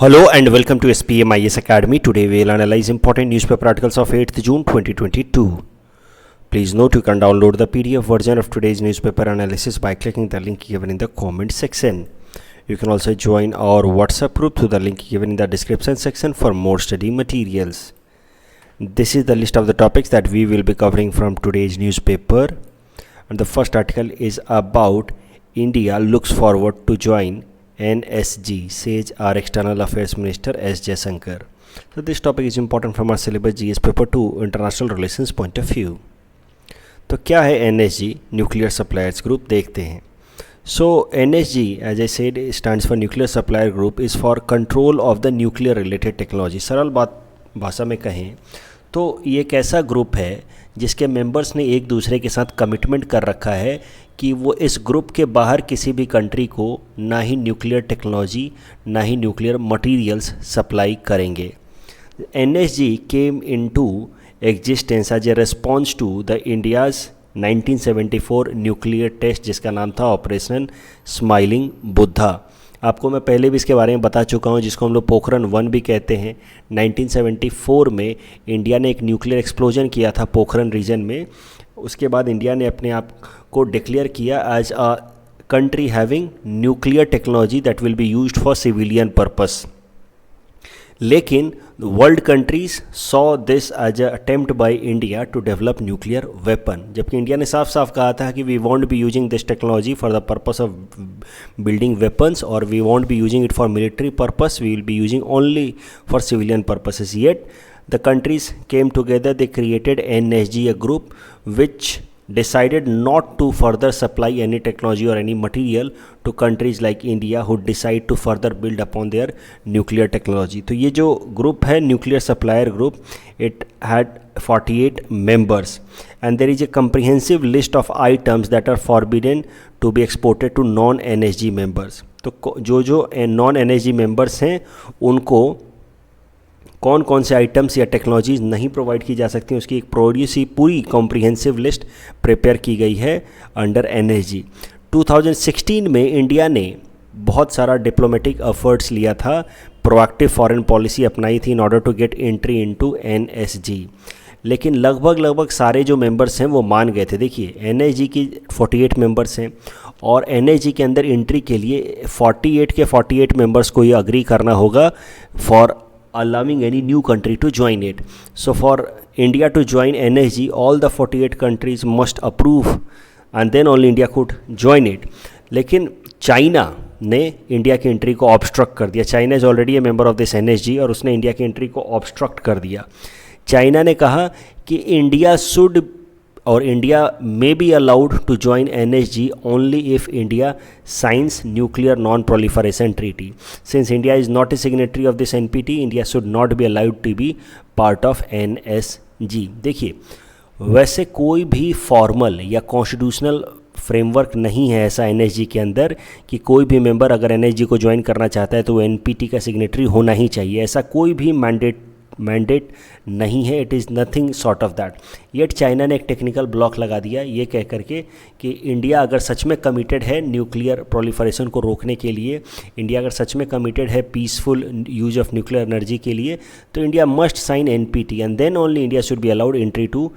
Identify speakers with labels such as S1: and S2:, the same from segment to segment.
S1: Hello and welcome to SPM IS Academy. Today we will analyze important newspaper articles of 8th June 2022. Please note you can download the PDF version of today's newspaper analysis by clicking the link given in the comment section. You can also join our WhatsApp group through the link given in the description section for more study materials. This is the list of the topics that we will be covering from today's newspaper. And the first article is about India looks forward to join NSG, says our External Affairs Minister S. Jaishankar. So this topic is important from our syllabus GS paper 2 international relations point of view. तो क्या है NSG, nuclear suppliers group, देखते हैं. So NSG, as I said, stands for Nuclear Supplier Group, is for control of the nuclear related technology. सरल बात भाषा में कहें तो ये एक ऐसा ग्रुप है जिसके मेंबर्स ने एक दूसरे के साथ कमिटमेंट कर रखा है कि वो इस ग्रुप के बाहर किसी भी कंट्री को ना ही न्यूक्लियर टेक्नोलॉजी ना ही न्यूक्लियर मटेरियल्स सप्लाई करेंगे. NSG came into existence as a response to the India's 1974 nuclear test जिसका नाम था ऑपरेशन स्माइलिंग बुद्धा. आपको मैं पहले भी इसके बारे में बता चुका हूँ, जिसको हम लोग पोखरण 1 भी कहते हैं. 1974 में इंडिया ने एक न्यूक्लियर एक्सप्लोजन किया था पोखरण रीजन में. उसके बाद इंडिया ने अपने आप को डिक्लेयर किया as a country having nuclear technology that will be used for civilian purpose. लेकिन world countries saw this as a attempt by India to develop nuclear weapon, जबकि इंडिया ने साफ साफ कहा था कि we won't be using this technology for the purpose of building weapons और we won't be using it for military purpose, we will be using only for civilian purposes. Yet the countries came together, they created NSG, a group which decided not to further supply any technology or any material to countries like India who decide to further build upon their nuclear technology. तो ये जो group है nuclear supplier group, it had 48 members and there is a comprehensive list of items that are forbidden to be exported to non-NSG members. तो जो non-NSG members हैं उनको कौन कौन से आइटम्स या टेक्नोलॉजीज़ नहीं प्रोवाइड की जा सकती हैं उसकी एक पूरी कॉम्प्रिहेंसिव लिस्ट प्रिपेयर की गई है अंडर NSG. 2016 में इंडिया ने बहुत सारा डिप्लोमेटिक एफर्ट्स लिया था, प्रोएक्टिव फॉरेन पॉलिसी अपनाई थी in order to get entry into NSG. लेकिन लगभग सारे जो मेंबर्स हैं वो मान गए थे. देखिए NSG की 48 मेंबर्स हैं और NSG के अंदर एंट्री के लिए 48 के 48 मेंबर्स को ये अग्री करना होगा for allowing any new country to join it. So for India to join NSG, all the 48 countries must approve and then only India could join it. लेकिन चाइना ने इंडिया की एंट्री को obstruct कर दिया. China is already A member of this NSG और उसने India की entry को ऑब्स्ट्रक्ट कर दिया. चाइना ने कहा कि इंडिया शुड और India may be allowed to join NSG only if India signs nuclear non-proliferation treaty. Since India is not a signatory of this NPT, India should not be allowed to be part of NSG. देखिए, वैसे कोई भी formal या constitutional framework नहीं है ऐसा NSG के अंदर कि कोई भी मेंबर अगर NSG को ज्वाइन करना चाहता है तो वो NPT का सिग्नेटरी होना ही चाहिए. ऐसा कोई भी मैंडेट नहीं है. It is nothing sort of that. Yet China ने एक टेक्निकल ब्लॉक लगा दिया ये कह करके कि इंडिया अगर सच में कमिटेड है न्यूक्लियर प्रोलिफरेशन को रोकने के लिए, इंडिया अगर सच में कमिटेड है peaceful use of nuclear energy के लिए, तो India must sign NPT and then only India should be allowed entry to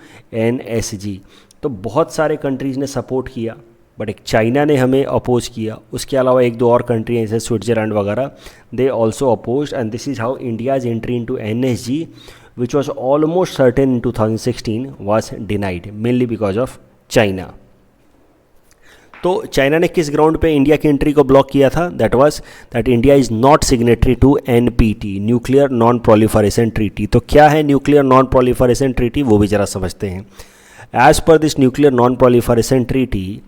S1: NSG. तो बहुत सारे कंट्रीज़ ने सपोर्ट किया बट एक चाइना ने हमें अपोज किया. उसके अलावा एक दो और कंट्री हैं जैसे स्विट्ज़रलैंड वगैरह, they also oppose and this is how India's entry into NSG which was almost certain in 2016 was denied mainly because of China. तो चाइना ने किस ग्राउंड पे इंडिया की एंट्री को ब्लॉक किया था? That was that India is not signatory to NPT, nuclear non proliferation treaty. तो क्या है न्यूक्लियर नॉन प्रोलिफरेशन ट्रीटी, वो भी ज़रा समझते हैं. As per this nuclear non proliferation treaty,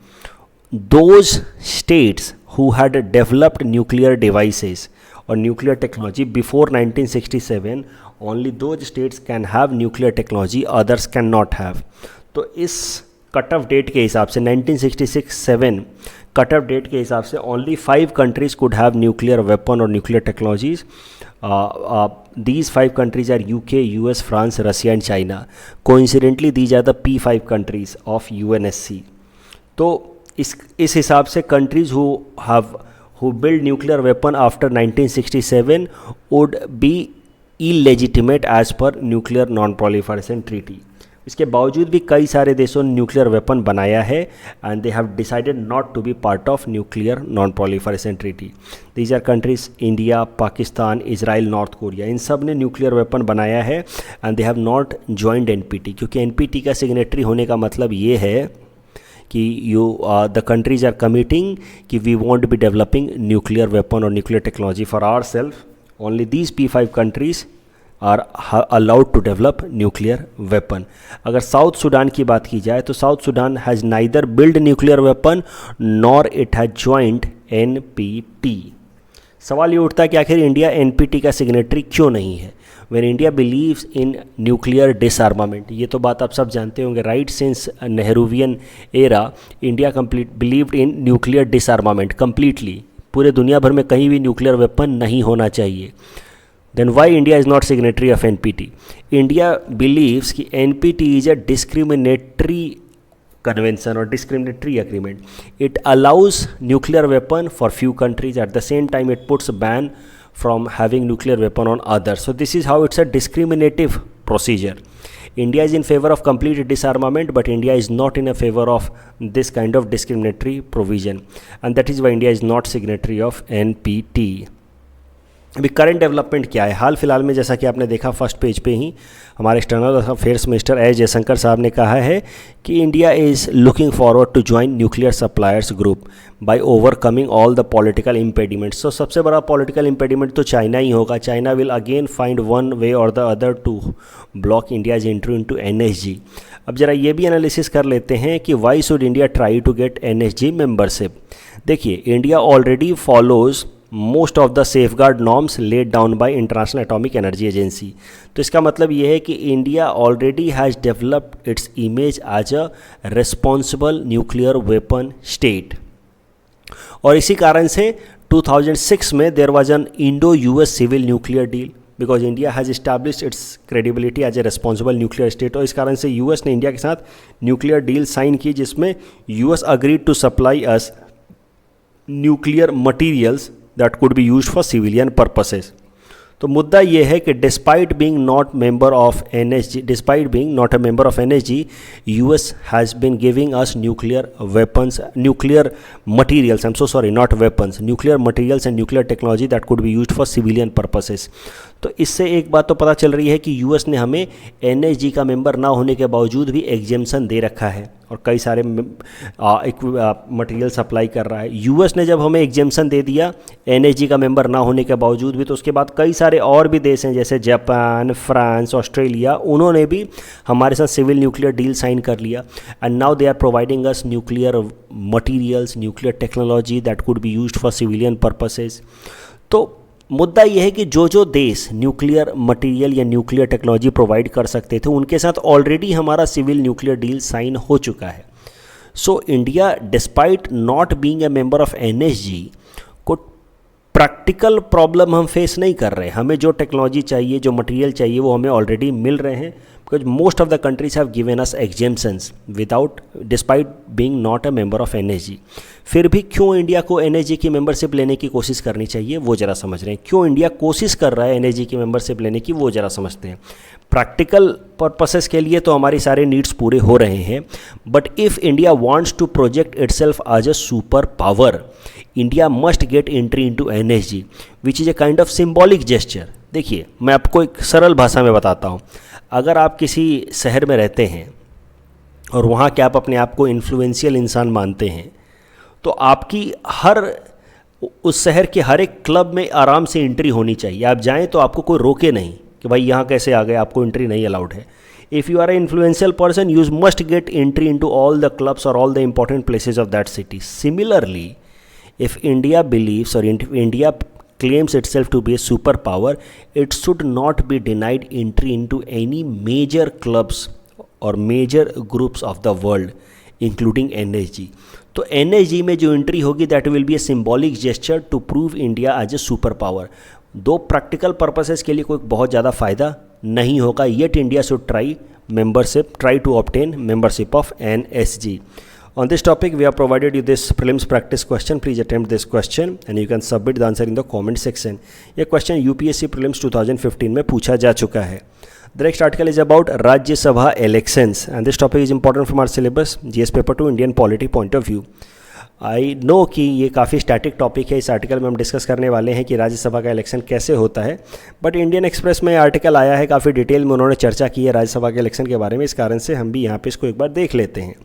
S1: those states who had developed nuclear devices or nuclear technology before 1967, only those states can have nuclear technology, others cannot have. तो इस cut off date के हिसाब से 1966-7 cut off date के हिसाब से only 5 countries could have nuclear weapon or nuclear technologies. These 5 countries are UK, US, France, Russia and China. Coincidentally, these are the P5 countries of UNSC. तो इस हिसाब से countries who have who build nuclear weapon after 1967 would be illegitimate as per nuclear non-proliferation treaty. इसके बावजूद भी कई सारे देशों ने न्यूक्लियर वेपन बनाया है and they have decided not to be part of nuclear non proliferation treaty. These are countries India, Pakistan, Israel, North Korea. इन सब ने न्यूक्लियर वेपन बनाया है and they have not joined NPT, क्योंकि एनपीटी का signatory होने का मतलब ये है कि द कंट्रीज आर कमिटिंग कि we won't be developing nuclear weapon और nuclear technology for our self. Only these P5 countries are allowed to develop nuclear weapon. अगर साउथ सूडान की बात की जाए तो South Sudan has neither build nuclear weapon nor it has joint NPT. सवाल ये उठता है कि आखिर इंडिया एनपीटी का सिग्नेटरी क्यों नहीं है. When India believes in nuclear डिसआर्मामेंट, ये तो बात आप सब जानते होंगे, right since Nehruvian era India believed in nuclear डिसआर्मामेंट completely. पूरे दुनिया भर में कहीं भी न्यूक्लियर वेपन नहीं होना चाहिए. Then why India is not signatory of NPT? India believes कि NPT is a discriminatory convention or discriminatory agreement. It allows nuclear weapon for few countries. At the same time, it puts a ban from having nuclear weapon on others. So this is how it's a discriminative procedure. India is in favor of complete disarmament, but India is not in a favor of this kind of discriminatory provision. And that is why India is not signatory of NPT. अभी current development क्या है हाल फिलहाल में, जैसा कि आपने देखा first page पे ही हमारे external affairs minister S Jaishankar साहब ने कहा है कि India is looking forward to join nuclear suppliers group by overcoming all the political impediments. तो सबसे बड़ा पॉलिटिकल इम्पेडिमेंट तो चाइना ही होगा. China will again find one way और the other to block India's entry into NSG. अब जरा ये भी एनालिसिस कर लेते हैं कि why should India try to get NSG membership. देखिए, India already follows most of the safeguard norms laid down by International Atomic Energy Agency. तो इसका मतलब ये है कि India already has developed its image as a responsible nuclear weapon state. और इसी कारण से 2006 में there was an Indo US civil nuclear deal because India has established its credibility as a responsible nuclear state. और इस कारण से US ने इंडिया के साथ न्यूक्लियर डील साइन की जिसमें US agreed to supply us nuclear materials that could be used for civilian purposes. तो मुद्दा ये है कि despite being not member of NSG, despite being not a member of NSG, US has been giving us nuclear weapons, nuclear materials, I am so sorry, not weapons, nuclear materials and nuclear technology that could be used for civilian purposes. तो इससे एक बात तो पता चल रही है कि यूएस ने हमें एनएसजी का मेंबर ना होने के बावजूद भी एग्जेम्पशन दे रखा है और कई सारे मटेरियल सप्लाई कर रहा है. यूएस ने जब हमें एग्जेम्पशन दे दिया एनएसजी का मेंबर ना होने के बावजूद भी, तो उसके बाद कई सारे और भी देश हैं जैसे जापान, फ्रांस, ऑस्ट्रेलिया, उन्होंने भी हमारे साथ सिविल न्यूक्लियर डील साइन कर लिया. And now they are providing us nuclear materials, nuclear technology that could be used for civilian purposes. तो मुद्दा यह है कि जो जो देश न्यूक्लियर मटेरियल या न्यूक्लियर टेक्नोलॉजी प्रोवाइड कर सकते थे उनके साथ ऑलरेडी हमारा सिविल न्यूक्लियर डील साइन हो चुका है. So India despite not being a member of NSG को प्रैक्टिकल प्रॉब्लम हम फेस नहीं कर रहे. हमें जो टेक्नोलॉजी चाहिए, जो मटेरियल चाहिए, वो हमें ऑलरेडी मिल रहे हैं because most of the countries have given us exemptions without, despite being not a member of NSG. फिर भी क्यों इंडिया को एनएसजी की मेंबरशिप लेने की कोशिश करनी चाहिए वो ज़रा समझ रहे हैं. क्यों इंडिया कोशिश कर रहा है एनएसजी की मेंबरशिप लेने की वो ज़रा समझते हैं. प्रैक्टिकल पर्पसेस के लिए तो हमारी सारे नीड्स पूरे हो रहे हैं, but if India wants to project itself as a superpower, India must get entry into NSG which is a kind of symbolic gesture. देखिए, मैं आपको एक सरल भाषा में बताता हूँ. अगर आप किसी शहर में रहते हैं और वहाँ के आप अपने आप को इन्फ्लुएंशियल इंसान मानते हैं, तो आपकी उस शहर के हर एक क्लब में आराम से एंट्री होनी चाहिए. आप जाएं तो आपको कोई रोके नहीं कि भाई यहाँ कैसे आ गए, आपको एंट्री नहीं अलाउड है. If you are a influential person, you must get entry into all the clubs और all the important places of that city. Similarly, if India believes और India claims itself to be a superpower, it should not be denied entry into any major clubs or major groups of the world, including NSG. तो NSG में जो entry होगी that will be a symbolic gesture to prove India as a superpower. दो practical purposes के लिए कोई बहुत ज़्यादा फ़ायदा नहीं होगा. Yet India should try to obtain membership of NSG. On this topic, we have provided you this prelims practice question. Please attempt this question and you can submit the answer in the comment section. ये question UPSC prelims 2015 में पूछा जा चुका है. The next article is about Rajya Sabha elections and this topic is important from our syllabus GS paper 2 Indian polity point of view. I know कि ये काफ़ी static topic है. इस आर्टिकल में हम डिस्कस करने वाले हैं कि राज्यसभा का इलेक्शन कैसे होता है, बट इंडियन एक्सप्रेस में आर्टिकल आया है, काफ़ी डिटेल में उन्होंने चर्चा की है राज्यसभा के इलेक्शन के बारे में. इस कारण से हम भी यहाँ पे इसको एक बार देख लेते हैं.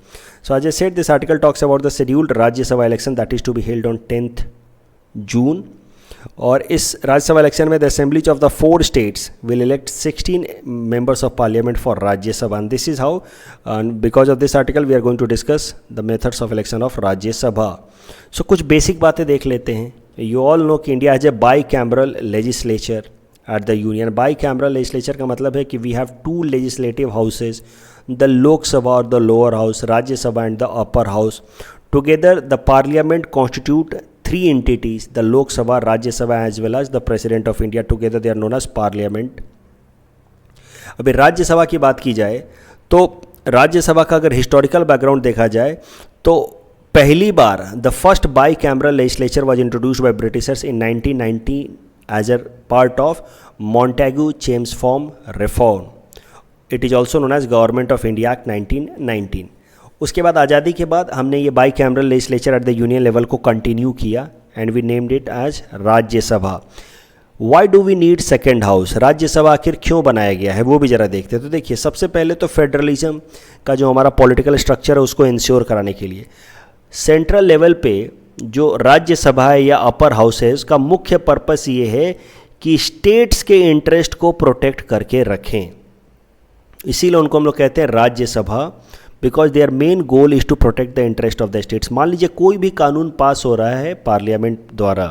S1: सो आज set this article talks about the scheduled Rajya Sabha election that is to be held on 10th June. और इस राज्यसभा इलेक्शन में the assemblies of the 4 states will elect 16 members of parliament for Rajya Sabha. And this is how because of this article we are going to discuss the methods of election of Rajya Sabha. So कुछ basic बातें देख लेते हैं. You all know कि India has a bicameral legislature at the union. Bicameral legislature का मतलब है कि we have 2 legislative houses, the Lok Sabha और the lower house, Rajya Sabha and the upper house. Together the parliament constitute 3 entities, the Lok Sabha, Rajya Sabha as well as the President of India. Together they are known as Parliament. अभी राज्यसभा की बात की जाए तो राज्यसभा का अगर historical background देखा जाए तो पहली बार the first bicameral legislature was introduced by Britishers in 1919 as a part of Montagu Chelmsford reform. It is also known as government of India act 1919. उसके बाद आज़ादी के बाद हमने ये bicameral legislature at the union level को continue किया and we named it as Rajya Sabha. Why do we need second house? Rajya Sabha आखिर क्यों बनाया गया है वो भी ज़रा देखते हैं. तो देखिए, सबसे पहले तो फेडरलिज्म का जो हमारा पॉलिटिकल स्ट्रक्चर है उसको इंश्योर कराने के लिए सेंट्रल लेवल पे जो राज्यसभा है या अपर हाउस है उसका मुख्य पर्पस ये है कि स्टेट्स के इंटरेस्ट को प्रोटेक्ट करके रखें. इसीलिए उनको हम लोग कहते हैं Rajya Sabha, because there main goal is to protect the interest of the states. मान लीजिए कोई भी कानून पास हो रहा है पार्लियामेंट द्वारा,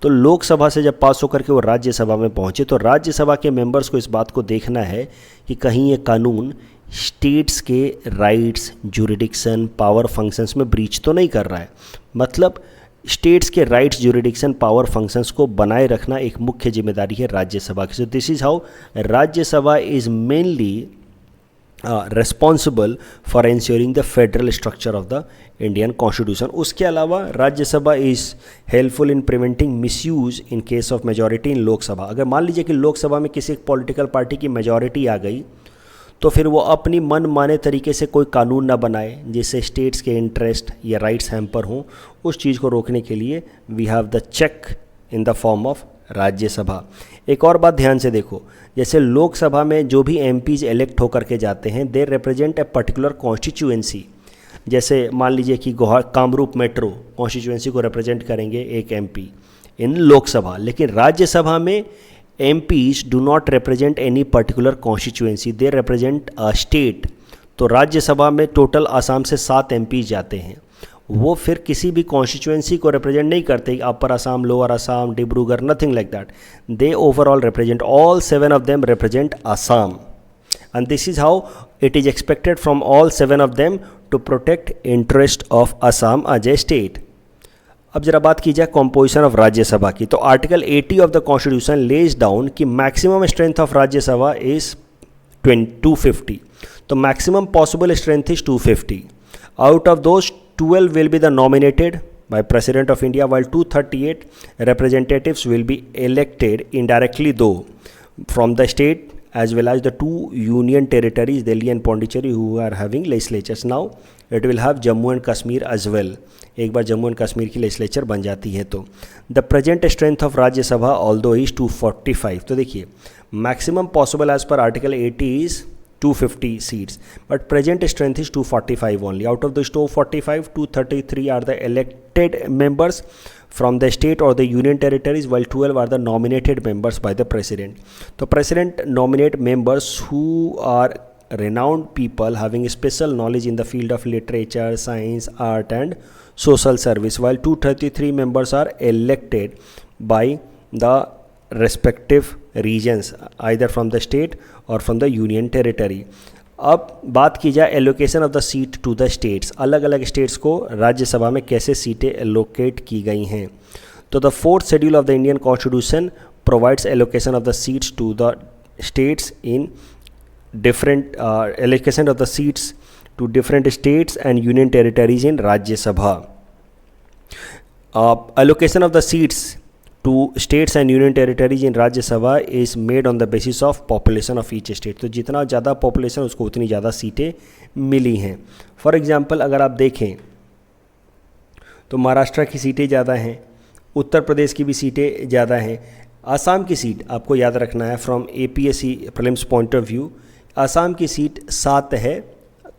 S1: तो लोकसभा से जब पास होकर के वो राज्यसभा में पहुंचे तो राज्यसभा के मेंबर्स को इस बात को देखना है कि कहीं ये कानून स्टेट्स के राइट्स, जुरिडिक्शन, पावर फंक्शंस में ब्रीच तो नहीं कर रहा है. मतलब स्टेट्स के राइट्स, जुरिडिक्शन, पावर फंक्शंस को बनाए रखना एक मुख्य जिम्मेदारी है राज्यसभा की. So this is how Rajya Sabha is mainly responsible for ensuring the federal structure of the Indian Constitution. उसके अलावा Rajya Sabha is helpful in preventing misuse in case of majority in Lok Sabha. अगर मान लीजिए कि लोकसभा में किसी एक पॉलिटिकल पार्टी की मेजॉरिटी आ गई तो फिर वो अपनी मन माने तरीके से कोई कानून ना बनाए जिससे स्टेट्स के इंटरेस्ट या राइट्स हैम्पर हों. उस चीज़ को रोकने के लिए we have the check in the form of Rajya Sabha. एक और बात ध्यान से देखो, जैसे लोकसभा में जो भी एमपीज इलेक्ट होकर के जाते हैं they represent a particular constituency. जैसे मान लीजिए कि कामरूप मेट्रो कॉन्स्टिट्यूएंसी को रिप्रेजेंट करेंगे एक एमपी इन लोकसभा, लेकिन राज्यसभा में MPs do not represent any particular constituency, they represent a state. तो राज्यसभा में टोटल आसाम से 7 एमपीज जाते हैं, वो फिर किसी भी कॉन्स्टिट्यूएंसी को रिप्रेजेंट नहीं करते, upper Assam, lower Assam, Dibrugarh, nothing like that. They overall represent, all 7 of them represent Assam and this is how it is expected from all 7 of them to protect interest of Assam as a state. अब जरा बात की जाए composition of Rajya Sabha की, तो article 80 of the constitution lays down कि maximum strength of Rajya Sabha is 250. तो maximum possible strength is 250. Out of those 12 will be the nominated by President of India, while 238 representatives will be elected indirectly though from the state as well as the 2 union territories, Delhi and Pondicherry, who are having legislatures. Now it will have Jammu and Kashmir as well. एक बार Jammu and Kashmir की legislature बन जाती है तो the present strength of Rajya Sabha although is 245. तो देखिए, maximum possible as per article 80 is 250 seats, but present strength is 245 only. Out of this 245, 233 are the elected members from the state or the union territories, while 12 are the nominated members by the president. So president nominate members who are renowned people having special knowledge in the field of literature, science, art and social service, while 233 members are elected by the respective regions either from the state or from the union territory. अब बात की जाए allocation of the seat to the states. अलग अलग states को राज्यसभा में कैसे सीटें एलोकेट की गई हैं. तो the 4th schedule of the Indian constitution provides allocation of the seats to the states in different allocation of the seats to different states and union territories in Rajya Sabha. Allocation of the seats to states and union territories in Rajya Sabha is made on the basis of population of each state. तो जितना ज़्यादा population उसको उतनी ज़्यादा सीटें मिली हैं. For example अगर आप देखें तो महाराष्ट्र की सीटें ज़्यादा हैं, उत्तर प्रदेश की भी सीटें ज़्यादा हैं. आसाम की सीट आपको याद रखना है from APSC prelims point of view. Assam की सीट 7 है,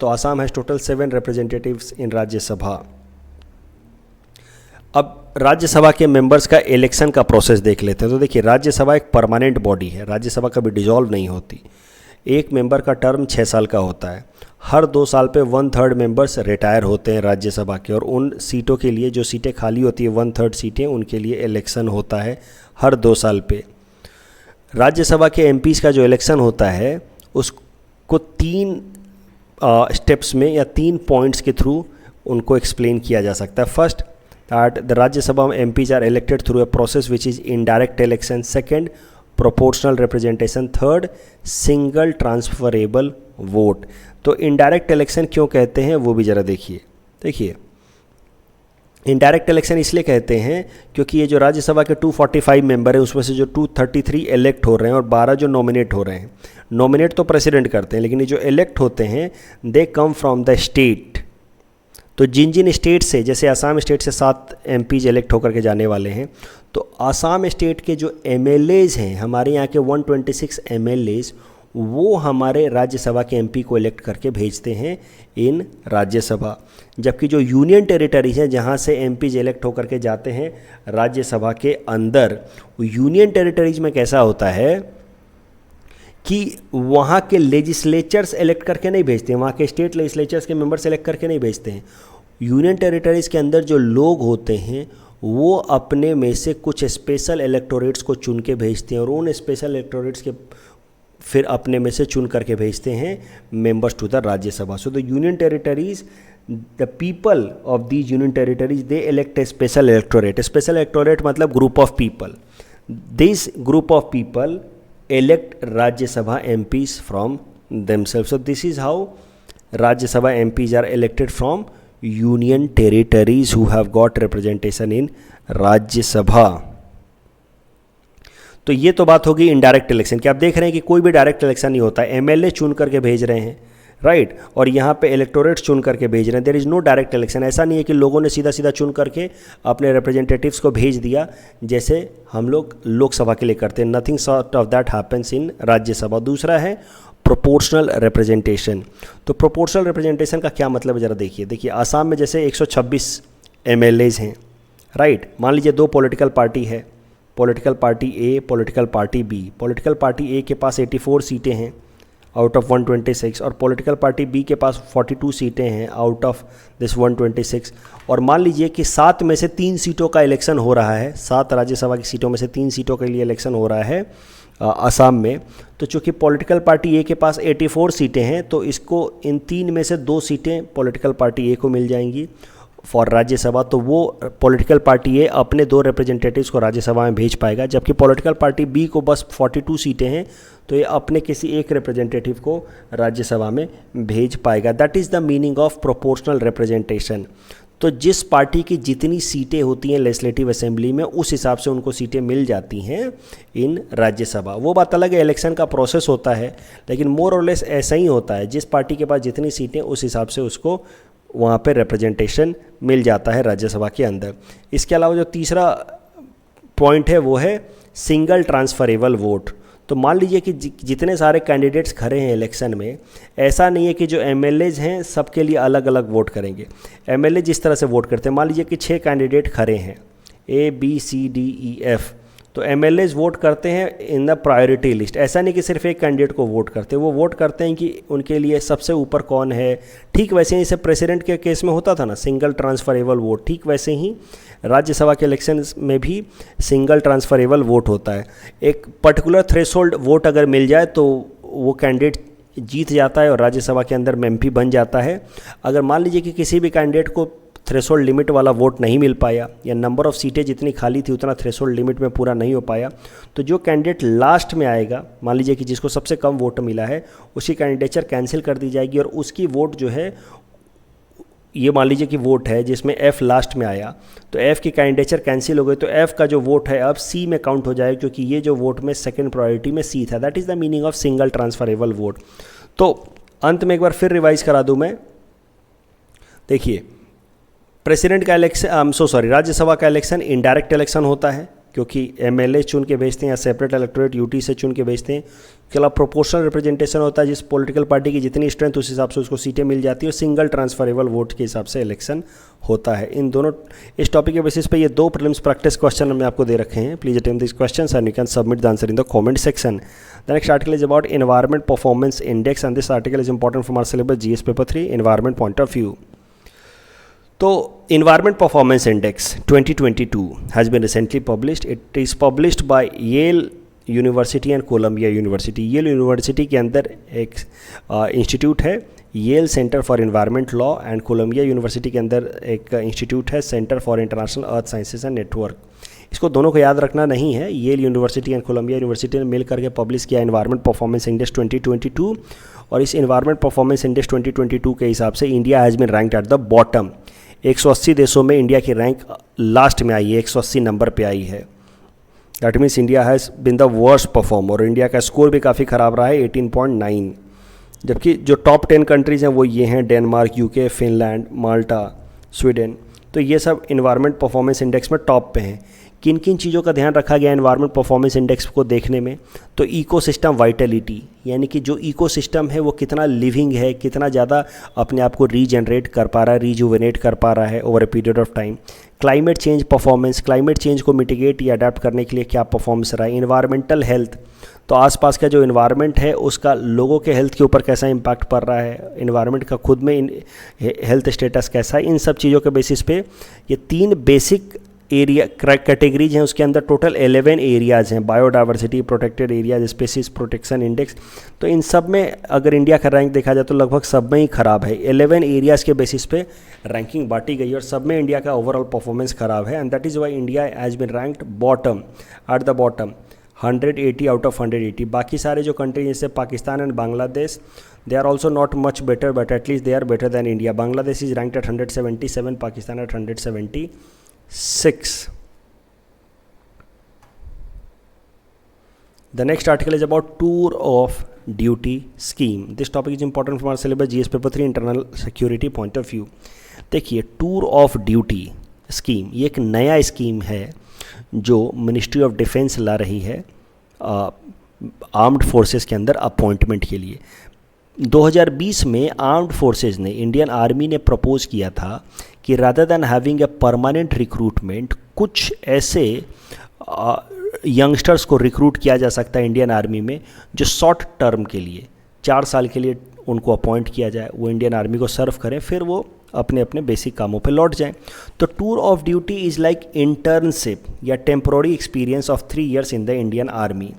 S1: तो आसाम हैज़ टोटल 7 रिप्रेजेंटेटिव्स इन राज्यसभा. अब राज्यसभा के मेंबर्स का इलेक्शन का प्रोसेस देख लेते हैं. तो देखिए, राज्यसभा एक परमानेंट बॉडी है, राज्यसभा कभी डिसॉल्व नहीं होती. एक मेंबर का टर्म 6 साल का होता है. हर 2 साल पे 1/3 मेंबर्स रिटायर होते हैं राज्यसभा के, और उन सीटों के लिए जो सीटें खाली होती है 1/3 सीटें, उनके लिए इलेक्शन होता है हर 2 साल पे. राज्यसभा के MPs का जो इलेक्शन होता है उसको 3 स्टेप्स में या 3 पॉइंट्स के थ्रू उनको एक्सप्लेन किया जा सकता है. First, that the Rajya Sabha MPs are elected through a process which is indirect election. Second, proportional representation. Third, single transferable vote. तो इनडायरेक्ट इलेक्शन क्यों कहते हैं वो भी ज़रा देखिए इनडायरेक्ट इलेक्शन इसलिए कहते हैं क्योंकि ये जो राज्यसभा के 245 मेंबर हैं उसमें से जो 233 इलेक्ट हो रहे हैं और 12 जो नॉमिनेट हो रहे हैं. नॉमिनेट तो प्रेसिडेंट करते हैं, लेकिन ये जो इलेक्ट होते हैं दे कम फ्रॉम द स्टेट. तो जिन स्टेट से, जैसे आसाम स्टेट से 7 MPs इलेक्ट होकर के जाने वाले हैं, तो आसाम स्टेट के जो MLAs हैं, हमारे यहाँ के 126 MLAs, वो हमारे राज्यसभा के MP को इलेक्ट करके भेजते हैं इन राज्यसभा. जबकि जो यूनियन टेरिटरीज हैं जहाँ से MPs इलेक्ट होकर के जाते हैं राज्यसभा के अंदर, यूनियन टेरिटरीज में कैसा होता है कि वहाँ के लेजिस्लेचर्स इलेक्ट करके नहीं भेजते हैं, वहाँ के स्टेट लेजिस्लेचर्स के मेंबर सेलेक्ट करके नहीं भेजते हैं. यूनियन टेरिटरीज़ के अंदर जो लोग होते हैं वो अपने में से कुछ स्पेशल इलेक्टोरेट्स को चुन के भेजते हैं, और उन स्पेशल इलेक्टोरेट्स के फिर अपने में से चुन करके भेजते हैं members to the Rajya Sabha. So the union territories, the people of these union territories, they elect a special electorate. Special electorate मतलब group of people. This group of people elect Rajya Sabha MPs from themselves. So this is how Rajya Sabha MPs are elected from union territories who have got representation in Rajya Sabha. तो ये तो बात होगी indirect election की. आप देख रहे हैं कि कोई भी डायरेक्ट इलेक्शन नहीं होता है, MLA चुन करके भेज रहे हैं, राइट, और यहाँ पे इलेक्टोरेट्स चुन करके भेज रहे हैं. There is no direct election. ऐसा नहीं है कि लोगों ने सीधा सीधा चुन करके अपने रिप्रेजेंटेटिव्स को भेज दिया जैसे हम लोग लोकसभा के लिए करते हैं. Nothing sort of that happens in Rajya Sabha. दूसरा है प्रोपोर्शनल रिप्रेजेंटेशन. तो प्रोपोर्शनल रिप्रेजेंटेशन का क्या मतलब है ज़रा देखिए. आसाम में जैसे 126 MLAs हैं, राइट. मान लीजिए 2 पॉलिटिकल पार्टी है, political party A, political party B. Political party A के पास 84 सीटें हैं आउट ऑफ 126, और पॉलिटिकल पार्टी B के पास 42 सीटें हैं आउट ऑफ दिस 126. और मान लीजिए कि 7 में से 3 सीटों का इलेक्शन हो रहा है, 7 राज्यसभा की सीटों में से 3 सीटों के लिए इलेक्शन हो रहा है असम में. तो चूँकि पॉलिटिकल पार्टी A के पास 84 सीटें हैं, तो इसको इन 3 में से 2 सीटें पॉलिटिकल पार्टी A को मिल जाएंगी फॉर राज्यसभा. तो वो पॉलिटिकल पार्टी A अपने 2 रिप्रेजेंटेटिव्स को राज्यसभा में भेज पाएगा, जबकि पॉलिटिकल पार्टी B को बस 42 सीटें हैं, तो ये अपने किसी एक रिप्रेजेंटेटिव को राज्यसभा में भेज पाएगा. That is the meaning of proportional representation. तो जिस पार्टी की जितनी सीटें होती हैं लेजिस्लेटिव असेंबली में, उस हिसाब से उनको सीटें मिल जाती हैं इन राज्यसभा. वो बात अलग है, इलेक्शन का प्रोसेस होता है, लेकिन मोर और लेस ऐसा ही होता है. जिस पार्टी के पास जितनी सीटें, उस हिसाब से उसको वहाँ पे रिप्रेजेंटेशन मिल जाता है राज्यसभा के अंदर. इसके अलावा जो तीसरा पॉइंट है वो है सिंगल ट्रांसफरेबल वोट. तो मान लीजिए कि जितने सारे कैंडिडेट्स खड़े हैं इलेक्शन में, ऐसा नहीं है कि जो MLAs हैं सबके लिए अलग अलग वोट करेंगे. MLA जिस तरह से वोट करते हैं, मान लीजिए कि 6 कैंडिडेट खड़े हैं A, B, C, D, E, F, तो MLAs वोट करते हैं इन द प्रायोरिटी लिस्ट. ऐसा नहीं कि सिर्फ एक कैंडिडेट को वोट करते हैं, वो वोट करते हैं कि उनके लिए सबसे ऊपर कौन है. ठीक वैसे ही जैसे प्रेसिडेंट के केस में होता था ना सिंगल ट्रांसफरेबल वोट, ठीक वैसे ही राज्यसभा के इलेक्शन में भी सिंगल ट्रांसफरेबल वोट होता है. एक पर्टिकुलर थ्रेशोल्ड वोट अगर मिल जाए तो वो कैंडिडेट जीत जाता है और राज्यसभा के अंदर MP बन जाता है. अगर मान लीजिए कि किसी भी कैंडिडेट को थ्रेशोल्ड लिमिट वाला वोट नहीं मिल पाया, या नंबर ऑफ़ सीटें जितनी खाली थी उतना थ्रेशोल्ड लिमिट में पूरा नहीं हो पाया, तो जो कैंडिडेट लास्ट में आएगा, मान लीजिए कि जिसको सबसे कम वोट मिला है, उसकी कैंडिडेचर कैंसिल कर दी जाएगी और उसकी वोट जो है, ये मान लीजिए कि वोट है जिसमें F लास्ट में आया, तो F की कैंडिडेचर कैंसिल हो गई, तो F का जो वोट है अब C में काउंट हो जाएगा, क्योंकि ये जो वोट में सेकंड प्रायोरिटी में C था। That is the meaning of single transferable vote. तो अंत में एक बार फिर रिवाइज करा दूं मैं। देखिए, प्रेसिडेंट का इलेक्शन, राज्यसभा का इलेक्शन इनडायरेक्ट इलेक्शन होता है, क्योंकि MLA चुन के भेजते हैं या सेपरेट इलेक्टोरेट UT से चुन के भेजते हैं। इसके अलावा प्रोपोर्शनल रिप्रेजेंटेशन होता है, जिस पॉलिटिकल पार्टी की जितनी स्ट्रेंथ उस हिसाब से उसको सीटें मिल जाती है, और सिंगल ट्रांसफरेबल वोट के हिसाब से इलेक्शन होता है। इन दोनों, इस टॉपिक के बेसिस पे ये 2 प्रीलिम्स प्रैक्टिस क्वेश्चन हमने आपको दे रखे हैं। Please attempt this questions and you can submit the answer in the comment section. The next article is about environment performance index and this article is important from our syllabus GS paper 3 environment point of view. तो Environment Performance Index 2022 has been recently published. It is published by Yale University and Columbia University. Yale University के अंदर एक institute है Yale Center for Environment Law, and Columbia university के अंदर एक institute है Center for International Earth Sciences and Network। इसको दोनों को याद रखना नहीं है। Yale university and Columbia university ने मिल करके पब्लिश किया एनवायरमेंट परफॉर्मेंस इंडेक्स 2022, और इस एनवायरमेंट परफॉर्मेंस इंडेक्स 2022 के हिसाब से India has been ranked at the bottom. 180 देशों में इंडिया की रैंक लास्ट में आई है, 180 नंबर पे आई है। That means India has been the worst perform, और इंडिया का स्कोर भी काफ़ी ख़राब रहा है 18.9। जबकि जो टॉप 10 कंट्रीज़ हैं वो ये हैं डेनमार्क, UK, फिनलैंड, माल्टा, स्वीडन। तो ये सब एनवायरमेंट परफॉर्मेंस इंडेक्स में टॉप पे हैं। किन किन चीज़ों का ध्यान रखा गया एनवायरमेंट परफॉर्मेंस इंडेक्स को देखने में? तो इकोसिस्टम वाइटलिटी, यानी कि जो इकोसिस्टम है वो कितना लिविंग है, कितना ज़्यादा अपने आप को रीजनरेट कर पा रहा है, रीजुवेनेट कर पा रहा है over a period of time. Climate change performance, climate change को मिटिगेट या अडेप्ट करने के लिए क्या परफॉर्मेंस रहा है। इन्वायरमेंटल हेल्थ, तो आसपास का जो इन्वायरमेंट है उसका लोगों के हेल्थ के ऊपर कैसा इम्पैक्ट पड़ रहा है, इन्वायरमेंट का खुद में हेल्थ स्टेटस कैसा है। इन सब चीज़ों के बेसिस पे ये 3 बेसिक एरिया कैटेगरीज हैं, उसके अंदर टोटल 11 एरियाज़ हैं। Biodiversity, protected areas, species protection index. तो इन सब में अगर इंडिया का रैंक देखा जाए तो लगभग सब में ही ख़राब है। 11 एरियाज़ के बेसिस पे रैंकिंग बांटी गई और सब में इंडिया का ओवरऑल परफॉर्मेंस ख़राब है, and that is why India has been ranked bottom, at the bottom, 180 out of 180। बाकी सारे जो कंट्री जैसे Pakistan and Bangladesh, they are also not much better, but at least they are better than India. Bangladesh is ranked at 177, Pakistan at 176। The next article is about tour of duty scheme. This topic is important from our syllabus GS paper 3 internal security point of view. देखिए, tour of duty scheme ये एक नया scheme है जो ministry of defence ला रही है armed forces के अंदर अपॉइंटमेंट के लिए। 2020 में आर्म्ड फोर्सेस ने, इंडियन आर्मी ने प्रपोज किया था कि rather than having a permanent recruitment, कुछ ऐसे यंगस्टर्स को रिक्रूट किया जा सकता है इंडियन आर्मी में जो शॉर्ट टर्म के लिए 4 साल के लिए उनको अपॉइंट किया जाए, वो इंडियन आर्मी को सर्व करें, फिर वो अपने अपने बेसिक कामों पे लौट जाएं। तो tour of duty is like internship या temporary experience of 3 years in the Indian army.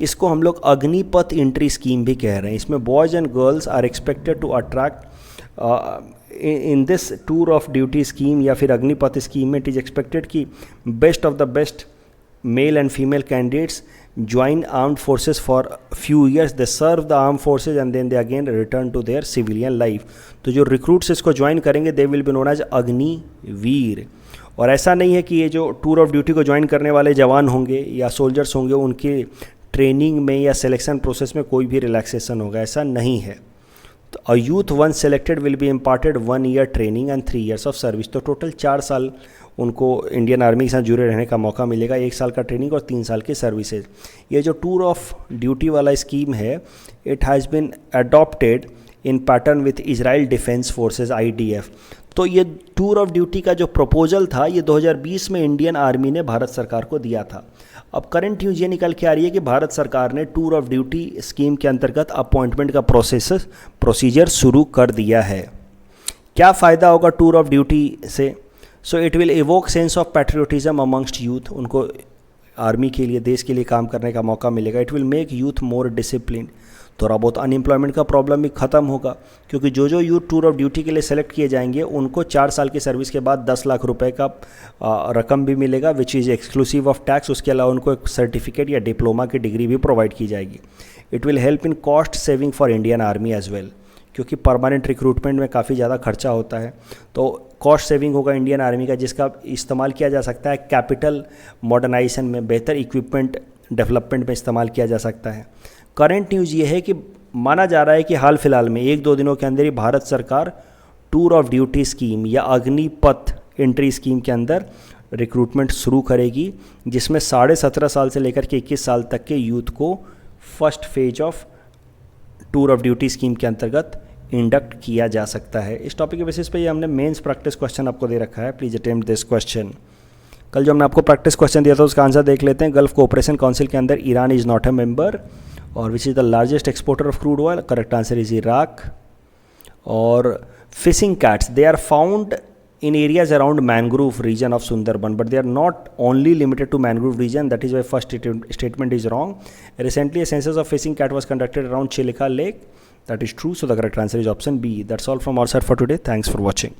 S1: इसको हम लोग अग्निपथ एंट्री स्कीम भी कह रहे हैं। इसमें boys and girls are expected to attract in this tour of duty scheme या फिर अग्निपथ स्कीम में इट इज़ एक्सपेक्टेड कि best of the best male and female candidates join armed forces for few years, they serve the armed forces and then they again return to their civilian life। तो जो recruits इसको join करेंगे they will be known as Agniveer. और ऐसा नहीं है कि ये जो टूर ऑफ ड्यूटी को ज्वाइन करने वाले जवान होंगे या सोल्जर्स होंगे उनकी ट्रेनिंग में या सिलेक्शन प्रोसेस में कोई भी रिलैक्सेशन होगा, ऐसा नहीं है। तो a youth one selected will be imparted 1 year training and 3 years of service. तो टोटल 4 साल उनको इंडियन आर्मी के साथ जुड़े रहने का मौका मिलेगा, 1 साल का ट्रेनिंग और 3 साल की सर्विसेज। ये जो टूर ऑफ ड्यूटी वाला स्कीम है, it has been adopted in pattern with Israel defence forces IDF। तो ये टूर ऑफ ड्यूटी का जो प्रपोजल था ये 2020 में इंडियन आर्मी ने भारत सरकार को दिया था। अब करंट न्यूज़ ये निकल के आ रही है कि भारत सरकार ने टूर ऑफ ड्यूटी स्कीम के अंतर्गत अपॉइंटमेंट का प्रोसीजर शुरू कर दिया है। क्या फ़ायदा होगा टूर ऑफ ड्यूटी से? So it will evoke sense of patriotism amongst youth. उनको आर्मी के लिए, देश के लिए काम करने का मौका मिलेगा। It will make youth more discipline. थोड़ा बहुत अनएम्प्लॉयमेंट का प्रॉब्लम भी ख़त्म होगा, क्योंकि जो यूथ टूर ऑफ ड्यूटी के लिए सेलेक्ट किए जाएंगे उनको 4 साल की सर्विस के बाद 10 लाख रुपए का रकम भी मिलेगा, which is exclusive of tax. उसके अलावा उनको एक सर्टिफिकेट या डिप्लोमा की डिग्री भी प्रोवाइड की जाएगी। It will help in cost saving for Indian army as well, क्योंकि परमानेंट रिक्रूटमेंट में काफ़ी ज़्यादा खर्चा होता है, तो कॉस्ट सेविंग होगा इंडियन आर्मी का, जिसका इस्तेमाल किया जा सकता है कैपिटल मॉडर्नाइजेशन में, बेहतर इक्विपमेंट डेवलपमेंट में इस्तेमाल किया जा सकता है। करंट न्यूज़ ये है कि माना जा रहा है कि हाल फिलहाल में 1-2 दिनों के अंदर ही भारत सरकार टूर ऑफ ड्यूटी स्कीम या अग्निपथ एंट्री स्कीम के अंदर रिक्रूटमेंट शुरू करेगी, जिसमें 17.5 साल से लेकर के 21 साल तक के यूथ को first phase of tour of duty scheme के अंतर्गत इंडक्ट किया जा सकता है। इस टॉपिक के बेसिस पे ये हमने मेंस प्रैक्टिस क्वेश्चन आपको दे रखा है, प्लीज़ अटेम्प्ट दिस क्वेश्चन। कल जो हमने आपको प्रैक्टिस क्वेश्चन दिया था उसका आंसर देख लेते हैं। गल्फ कोऑपरेशन काउंसिल के अंदर Iran is not a member, और which is the largest exporter of crude oil, correct answer is Iraq. और fishing cats they are found in areas around mangrove region of Sundarban, but they are not only limited to mangrove region. That is why first statement is wrong. Recently a census of fishing cat was conducted around Chilika Lake. That is true, so the correct answer is option B. That's all from our side for today. Thanks for watching.